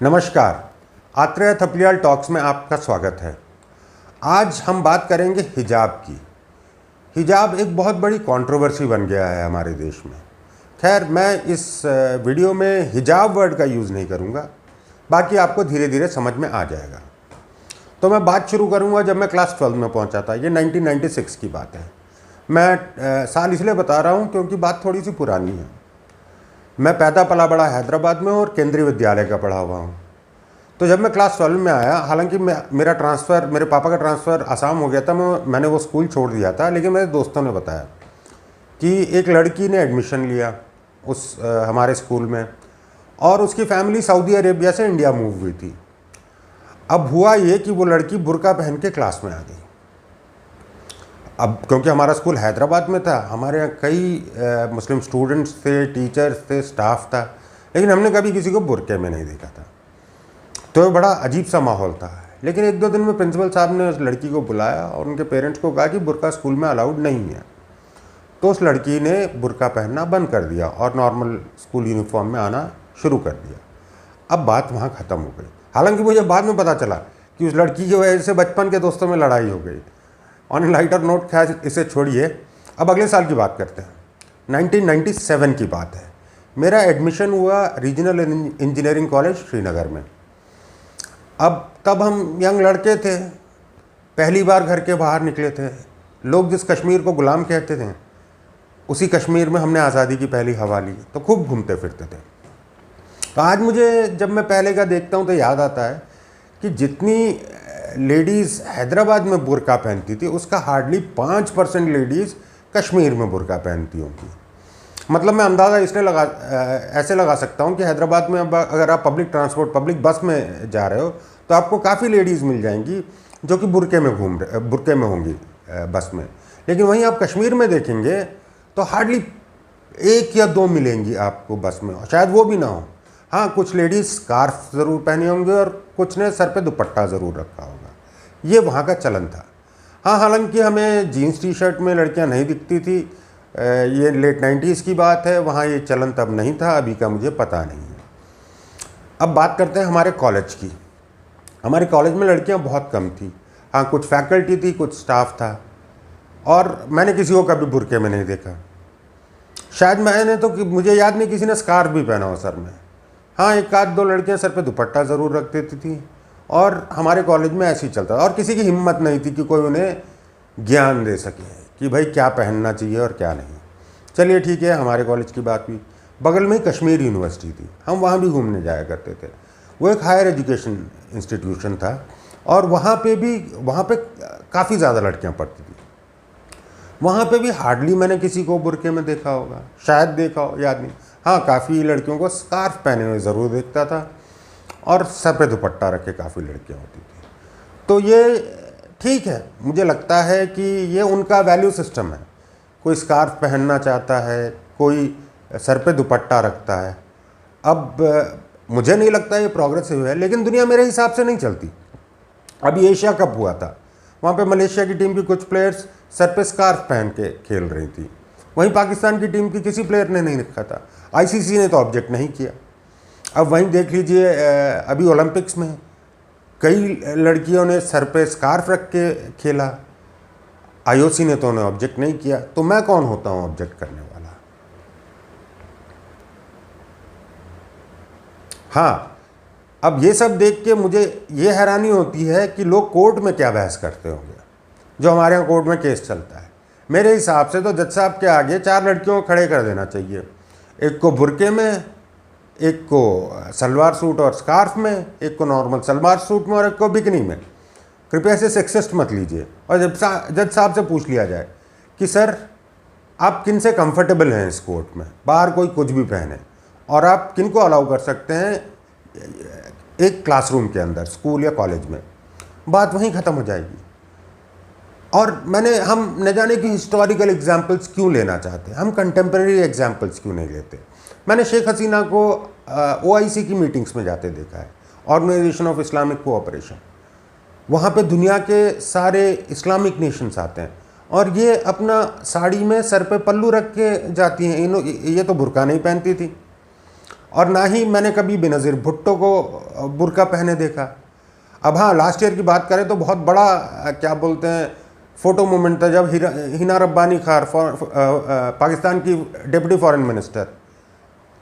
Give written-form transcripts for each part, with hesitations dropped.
नमस्कार, आत्रेय थपलियाल टॉक्स में आपका स्वागत है। आज हम बात करेंगे हिजाब की। हिजाब एक बहुत बड़ी कंट्रोवर्सी बन गया है हमारे देश में। खैर, मैं इस वीडियो में हिजाब वर्ड का यूज़ नहीं करूँगा, बाकी आपको धीरे धीरे समझ में आ जाएगा। तो मैं बात शुरू करूँगा जब मैं क्लास 12 में पहुँचा था। ये 1996 की बात है। मैं साल इसलिए बता रहा हूँ क्योंकि बात थोड़ी सी पुरानी है। मैं पैदा पला बड़ा हैदराबाद में और केंद्रीय विद्यालय का पढ़ा हुआ हूँ। तो जब मैं क्लास 12 में आया, हालांकि मेरा ट्रांसफ़र, मेरे पापा का ट्रांसफ़र आसाम हो गया था, मैंने वो स्कूल छोड़ दिया था, लेकिन मेरे दोस्तों ने बताया कि एक लड़की ने एडमिशन लिया उस हमारे स्कूल में, और उसकी फैमिली सऊदी अरेबिया से इंडिया मूव हुई थी। अब हुआ ये कि वो लड़की बुर्का पहन के क्लास में आ गई। अब क्योंकि हमारा स्कूल हैदराबाद में था, हमारे यहाँ कई मुस्लिम स्टूडेंट्स थे, टीचर्स थे, स्टाफ था, लेकिन हमने कभी किसी को बुर्के में नहीं देखा था। तो बड़ा अजीब सा माहौल था। लेकिन एक दो दिन में प्रिंसिपल साहब ने उस लड़की को बुलाया और उनके पेरेंट्स को कहा कि बुर्का स्कूल में अलाउड नहीं है। तो उस लड़की ने बुर्का पहनना बंद कर दिया और नॉर्मल स्कूल यूनिफॉर्म में आना शुरू कर दिया। अब बात वहाँ ख़त्म हो गई। हालांकि मुझे बाद में पता चला कि उस लड़की की वजह से बचपन के दोस्तों में लड़ाई हो गई। ऑन ए लाइटर नोट, खैर इसे छोड़िए, अब अगले साल की बात करते हैं। 1997 की बात है। मेरा एडमिशन हुआ रीजनल इंजीनियरिंग कॉलेज श्रीनगर में। अब तब हम यंग लड़के थे, पहली बार घर के बाहर निकले थे। लोग जिस कश्मीर को गुलाम कहते थे, उसी कश्मीर में हमने आज़ादी की पहली हवा ली, तो खूब घूमते फिरते थे। तो आज मुझे जब मैं पहले का देखता हूँ तो याद आता है कि जितनी लेडीज़ हैदराबाद में बुर्का पहनती थी, उसका हार्डली 5% लेडीज़ कश्मीर में बुर्का पहनती होंगी। मतलब मैं अंदाज़ा ऐसे लगा सकता हूँ कि हैदराबाद में अब अगर आप पब्लिक बस में जा रहे हो तो आपको काफ़ी लेडीज़ मिल जाएंगी जो कि बुर्के में होंगी बस में। लेकिन वहीं आप कश्मीर में देखेंगे तो हार्डली 1 या 2 मिलेंगी आपको बस में, और शायद वो भी ना हो। हाँ, कुछ लेडीज़ स्कार्फ ज़रूर पहने होंगे और कुछ ने सर पे दुपट्टा ज़रूर रखा होगा। ये वहाँ का चलन था। हाँ, हालांकि हमें जीन्स टी शर्ट में लड़कियाँ नहीं दिखती थी। ये लेट 90s की बात है, वहाँ ये चलन तब नहीं था, अभी का मुझे पता नहीं है। अब बात करते हैं हमारे कॉलेज की। हमारे कॉलेज में लड़कियाँ बहुत कम थी। हाँ, कुछ फैकल्टी थी, कुछ स्टाफ था, और मैंने किसी को कभी बुर्के में नहीं देखा। शायद मुझे याद नहीं किसी ने स्कार्फ भी पहना हो सर में। हाँ, 1 आध 2 लड़कियाँ सर पे दुपट्टा ज़रूर रख देती थी, और हमारे कॉलेज में ऐसे ही चलता था, और किसी की हिम्मत नहीं थी कि कोई उन्हें ज्ञान दे सके कि भाई क्या पहनना चाहिए और क्या नहीं। चलिए ठीक है, हमारे कॉलेज की बात हुई। बगल में ही कश्मीर यूनिवर्सिटी थी, हम वहाँ भी घूमने जाया करते थे। वो एक हायर एजुकेशन इंस्टीट्यूशन था, और वहाँ पे काफ़ी ज़्यादा लड़कियाँ पढ़ती थी। वहाँ पे भी हार्डली मैंने किसी को बुर्के में देखा होगा, शायद देखा हो, याद नहीं। हाँ, काफ़ी लड़कियों को स्कार्फ पहने हुए ज़रूर देखता था, और सर पे दुपट्टा रखे काफ़ी लड़कियाँ होती थी। तो ये ठीक है, मुझे लगता है कि ये उनका वैल्यू सिस्टम है। कोई स्कार्फ पहनना चाहता है, कोई सर पे दुपट्टा रखता है। अब मुझे नहीं लगता ये प्रोग्रेसिव है, लेकिन दुनिया मेरे हिसाब से नहीं चलती। अभी एशिया कप हुआ था, वहाँ पे मलेशिया की टीम की कुछ प्लेयर्स सर पे स्कार्फ पहन के खेल रही थी। वहीं पाकिस्तान की टीम की किसी प्लेयर ने नहीं रखा था। आईसीसी ने तो ऑब्जेक्ट नहीं किया। अब वहीं देख लीजिए, अभी ओलंपिक्स में कई लड़कियों ने सर पे स्कार्फ रख के खेला, आईओसी ने तो उन्हें ऑब्जेक्ट नहीं किया। तो मैं कौन होता हूँ ऑब्जेक्ट करने वाला? हाँ, अब ये सब देख के मुझे ये हैरानी होती है कि लोग कोर्ट में क्या बहस करते होंगे, जो हमारे यहाँ कोर्ट में केस चलता है। मेरे हिसाब से तो जज साहब के आगे 4 लड़कियों को खड़े कर देना चाहिए, एक को बुर्के में, एक को सलवार सूट और स्कार्फ में, एक को नॉर्मल सलवार सूट में, और एक को बिकनी में। कृपया से सेक्सिस्ट मत लीजिए। और जब जज साहब से पूछ लिया जाए कि सर आप किन से कंफर्टेबल हैं इस कोर्ट में, बाहर कोई कुछ भी पहने, और आप किन को अलाउ कर सकते हैं एक क्लासरूम के अंदर, स्कूल या कॉलेज में, बात वहीं ख़त्म हो जाएगी। और हम न जाने कि हिस्टोरिकल एग्जाम्पल्स क्यों लेना चाहते हैं, हम कंटेम्प्रेरी एग्जाम्पल्स क्यों नहीं लेते। मैंने शेख हसीना को OIC की मीटिंग्स में जाते देखा है, ऑर्गेनाइजेशन ऑफ इस्लामिक कोऑपरेशन। वहाँ पे दुनिया के सारे इस्लामिक नेशंस आते हैं, और ये अपना साड़ी में सर पे पल्लू रख के जाती हैं। ये तो बुर्का नहीं पहनती थी। और ना ही मैंने कभी बेनज़ीर भुट्टो को बुर्का पहने देखा। अब हाँ, लास्ट ईयर की बात करें तो बहुत बड़ा क्या बोलते हैं फ़ोटो मूवमेंट था जब हिना रब्बानी खार पाकिस्तान की डिप्टी फॉरेन मिनिस्टर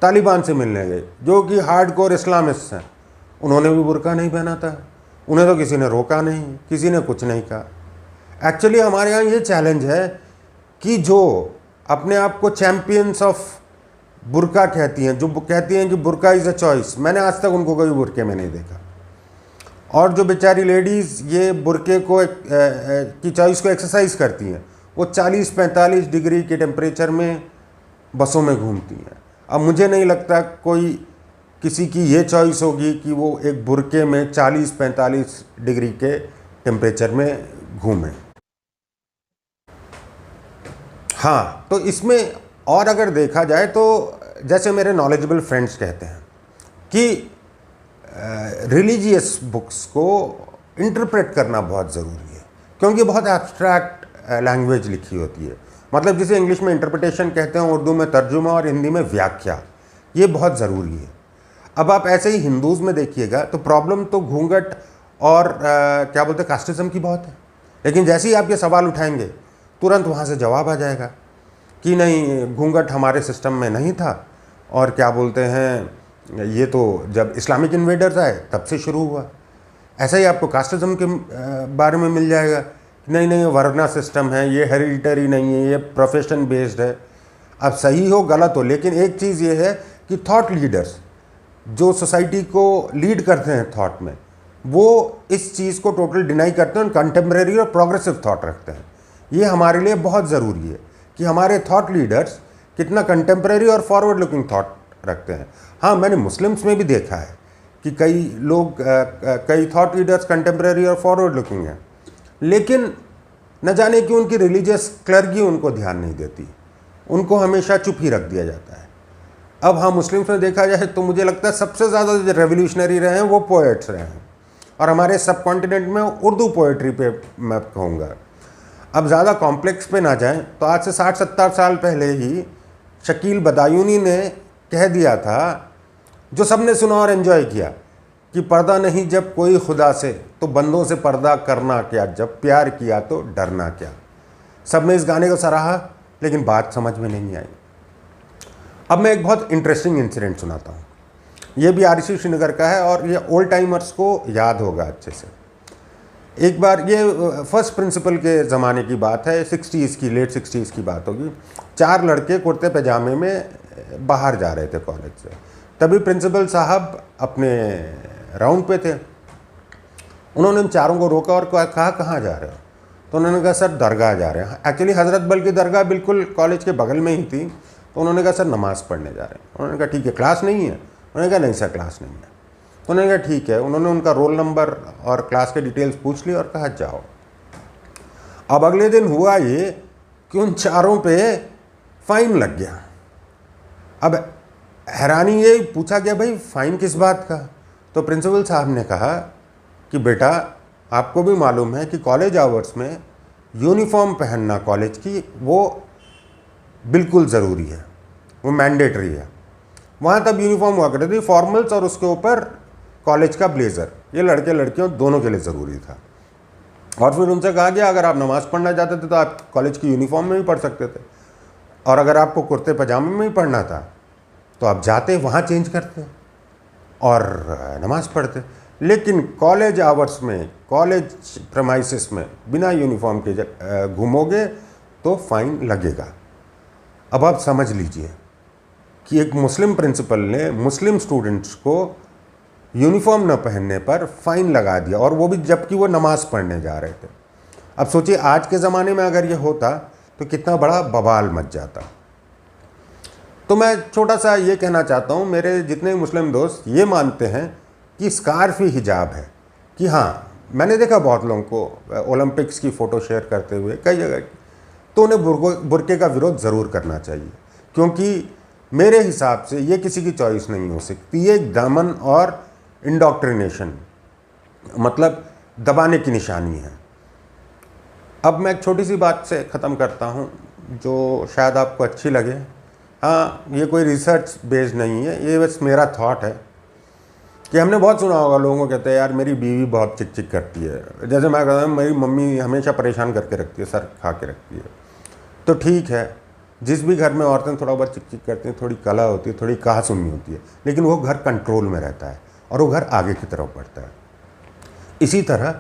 तालिबान से मिलने गए, जो कि हार्डकोर इस्लामिस्ट हैं। उन्होंने भी बुर्का नहीं पहना था, उन्हें तो किसी ने रोका नहीं, किसी ने कुछ नहीं कहा। एक्चुअली हमारे यहाँ ये चैलेंज है कि जो अपने आप को चैम्पियंस ऑफ बुर्का कहती हैं, जो कहती हैं कि बुर्का इज़ अ चॉइस, मैंने आज तक उनको कभी बुर्के में नहीं देखा। और जो बेचारी लेडीज़ ये बुर्के को की चॉइस को एक्सरसाइज करती हैं, वो 40-45 डिग्री के टेम्परेचर में बसों में घूमती हैं। अब मुझे नहीं लगता कोई किसी की ये चॉइस होगी कि वो एक बुर्के में 40-45 डिग्री के टेम्परेचर में घूमें। हाँ, तो इसमें और अगर देखा जाए तो जैसे मेरे नॉलेजेबल फ्रेंड्स कहते हैं कि रिलीजियस बुक्स को इंटरप्रेट करना बहुत ज़रूरी है, क्योंकि बहुत एब्स्ट्रैक्ट लैंग्वेज लिखी होती है। मतलब जिसे इंग्लिश में इंटरप्रिटेशन कहते हैं, उर्दू में तर्जुमा और हिंदी में व्याख्या, ये बहुत ज़रूरी है। अब आप ऐसे ही हिंदूज़ में देखिएगा तो प्रॉब्लम तो घूंघट और क्या बोलते हैं कास्टिज़म की बहुत है, लेकिन जैसे ही आप ये सवाल उठाएंगे तुरंत वहाँ से जवाब आ जाएगा कि नहीं, घूंघट हमारे सिस्टम में नहीं था, और क्या बोलते हैं ये तो जब इस्लामिक इन्वेडर्स आए तब से शुरू हुआ। ऐसा ही आपको कास्टिज़म के बारे में मिल जाएगा, नहीं नहीं, वर्ना सिस्टम है, ये हेरिडिटरी नहीं है, ये प्रोफेशन बेस्ड है। अब सही हो गलत हो, लेकिन एक चीज़ ये है कि थॉट लीडर्स जो सोसाइटी को लीड करते हैं थॉट में, वो इस चीज़ को टोटल डिनाई करते हैं, कंटेम्प्रेरी और प्रोग्रेसिव थॉट रखते हैं। ये हमारे लिए बहुत ज़रूरी है कि हमारे थॉट लीडर्स कितना कंटेम्प्रेरी और फॉरवर्ड लुकिंग थॉट रखते हैं। हाँ, मैंने मुस्लिम्स में भी देखा है कि कई लोग कई थॉट लीडर्स कंटेम्प्रेरी और फॉरवर्ड लुकिंग हैं, लेकिन न जाने क्यों उनकी रिलीजियस क्लर्गी उनको ध्यान नहीं देती, उनको हमेशा चुप ही रख दिया जाता है। अब हाँ, मुस्लिम्स में देखा जाए तो मुझे लगता है सबसे ज़्यादा जो रेवोल्यूशनरी रहे हैं वो पोएट्स रहे हैं, और हमारे सब कॉन्टिनेंट में उर्दू पोएट्री पे मैं कहूँगा। अब ज़्यादा कॉम्प्लेक्स पे ना जाएं तो आज से 60-70 साल पहले ही शकील बदायूनी ने कह दिया था, जो सबने सुना और एंजॉय किया, कि पर्दा नहीं जब कोई खुदा से तो बंदों से पर्दा करना क्या, जब प्यार किया तो डरना क्या। सबने इस गाने को सराहा, लेकिन बात समझ में नहीं आई। अब मैं एक बहुत इंटरेस्टिंग इंसिडेंट सुनाता हूँ। ये भी RC श्रीनगर का है और ये ओल्ड टाइमर्स को याद होगा अच्छे से। एक बार, ये फर्स्ट प्रिंसिपल के ज़माने की बात है, 60s की, लेट 60s की बात होगी। 4 लड़के कुर्ते पैजामे में बाहर जा रहे थे कॉलेज से। तभी प्रिंसिपल साहब अपने राउंड पे थे। उन्होंने उन चारों को रोका और कहा, कहाँ जा रहे हो? तो उन्होंने कहा, सर दरगाह जा रहे हैं। एक्चुअली हज़रत बल की दरगाह बिल्कुल कॉलेज के बगल में ही थी। तो उन्होंने कहा, सर नमाज़ पढ़ने जा रहे हैं। उन्होंने कहा, ठीक है, क्लास नहीं है? उन्होंने कहा, नहीं सर क्लास नहीं है। तो उन्होंने कहा, ठीक है। उन्होंने उनका रोल नंबर और क्लास के डिटेल्स पूछ ली और कहा, जाओ। अब अगले दिन हुआ ये कि उन चारों पे फ़ाइन लग गया। अब हैरानी ये पूछा गया, भाई फ़ाइन किस बात का? तो प्रिंसिपल साहब ने कहा कि बेटा, आपको भी मालूम है कि कॉलेज आवर्स में यूनिफॉर्म पहनना कॉलेज की वो बिल्कुल ज़रूरी है, वो मैंडेटरी है। वहाँ तब यूनिफॉर्म हुआ करती थी, फॉर्मल्स और उसके ऊपर कॉलेज का ब्लेज़र, ये लड़के लड़कियों दोनों के लिए ज़रूरी था। और फिर उनसे कहा गया, अगर आप नमाज़ पढ़ना चाहते थे तो आप कॉलेज की यूनिफॉर्म में भी पढ़ सकते थे, और अगर आपको कुर्ते पजामे में ही पढ़ना था तो आप जाते वहाँ चेंज करते और नमाज़ पढ़ते। लेकिन कॉलेज आवर्स में, कॉलेज प्रेमाइसिस में बिना यूनिफॉर्म के घूमोगे तो फ़ाइन लगेगा। अब आप समझ लीजिए कि एक मुस्लिम प्रिंसिपल ने मुस्लिम स्टूडेंट्स को यूनिफॉर्म न पहनने पर फ़ाइन लगा दिया, और वो भी जबकि वो नमाज़ पढ़ने जा रहे थे। अब सोचिए आज के ज़माने में अगर ये होता तो कितना बड़ा बवाल मच जाता। तो मैं छोटा सा ये कहना चाहता हूँ, मेरे जितने मुस्लिम दोस्त ये मानते हैं कि स्कार्फ ही हिजाब है। कि हाँ, मैंने देखा बहुत लोगों को ओलंपिक्स की फ़ोटो शेयर करते हुए कई जगह, तो उन्हें बुर्के का विरोध ज़रूर करना चाहिए, क्योंकि मेरे हिसाब से ये किसी की चॉइस नहीं हो सकती। ये एक दमन और इंडोक्ट्रिनेशन, मतलब दबाने की निशानी है। अब मैं एक छोटी सी बात से ख़त्म करता हूँ जो शायद आपको अच्छी लगे। हाँ, ये कोई रिसर्च बेस्ड नहीं है, ये बस मेरा थॉट है कि हमने बहुत सुना होगा, लोगों को कहते हैं यार मेरी बीवी बहुत चिक चिक करती है। जैसे मैं कहता हूँ मेरी मम्मी हमेशा परेशान करके रखती है, सर खा के रखती है। तो ठीक है, जिस भी घर में औरतें थोड़ा बहुत चिक चिक करती हैं, थोड़ी कला होती है, थोड़ी कहा सुननी होती है, लेकिन वो घर कंट्रोल में रहता है और वो घर आगे की तरफ बढ़ता है। इसी तरह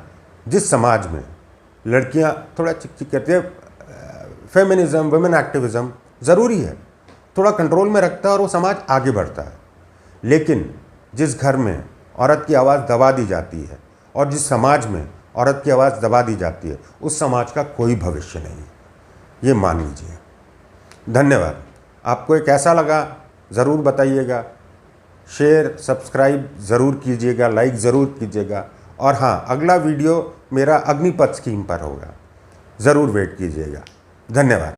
जिस समाज में लड़कियां थोड़ा चिक चिक करती है, फेमिनिज्म, वुमेन एक्टिविज़म ज़रूरी है, थोड़ा कंट्रोल में रखता है और वो समाज आगे बढ़ता है। लेकिन जिस घर में औरत की आवाज़ दबा दी जाती है और जिस समाज में औरत की आवाज़ दबा दी जाती है, उस समाज का कोई भविष्य नहीं है, ये मान लीजिए। धन्यवाद। आपको ये कैसा लगा ज़रूर बताइएगा, शेयर सब्सक्राइब ज़रूर कीजिएगा, लाइक ज़रूर कीजिएगा। और हाँ, अगला वीडियो मेरा अग्निपथ स्कीम पर होगा, ज़रूर वेट कीजिएगा। धन्यवाद।